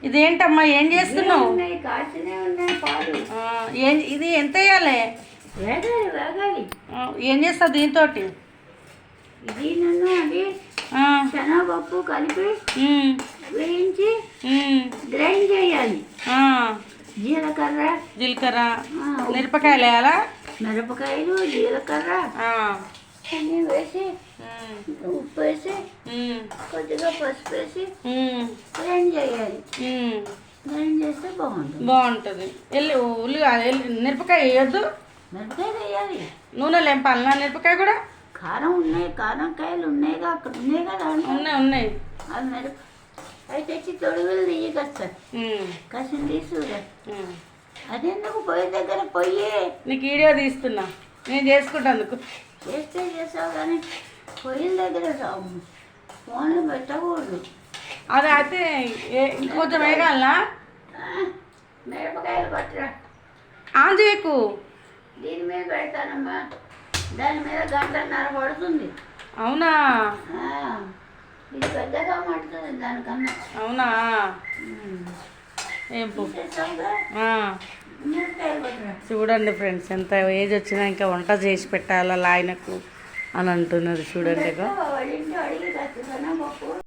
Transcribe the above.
ఇదేంటమ్మా ఏం చేస్తున్నావు? ఉన్నాయి, కాచినే ఉన్నాయి పాలు. ఇది ఎంత వేయాలి? వేగాలి వేగాలి. ఏం చేస్తావు దీంతో? ఇది నన్ను అది శనగపప్పు కలిపి వేయించి గ్రైండ్ చేయాలి. జీలకర్ర మిరపకాయలు వేయాలా? మిరపకాయలు జీలకర్ర అన్నీ వేసి ఉప్పు వేసి కొద్దిగా పసుపు వేసి గ్రైండ్ చేయాలి. గ్రైండ్ చేస్తే బాగుంటుంది. మిరపకాయ వేయొద్దు, మిరపకాయ వేయాలి. నూనె లేంపాలనా? మిరపకాయ కూడా కారం ఉన్నాయి, కారం కాయలు ఉన్నాయిగా, అక్కడ ఉన్నాయి కదా. ఉన్నాయి అవి మిరప అవి తెచ్చి తొడుగులు తీయకొస్తా, కసం తీసుకురా. అదెందుకు పొయ్యి దగ్గర పొయ్యి? నీకు వీడియో తీస్తున్నా, నేను చేసుకుంటాను. చేస్తే చేసావు కానీ పొయ్యిల దగ్గర ఫోన్లు పెట్టకూడదు. అది అయితే ఇంకొంచెం వేయగలనా? మిరపకాయలు పట్టరా. ఆన్ చేయకు, దీని మీద పెడతానమ్మా. దాని మీద గంటన్నర పడుతుంది. అవునా? ఇది పెద్దగా పడుతుంది దానికన్నా. అవునా? ఏం చూడండి ఫ్రెండ్స్, ఎంత ఏజ్ వచ్చినా ఇంకా వంట చేసి పెట్టాలా ఆయనకు అని అంటున్నారు. చూడండి.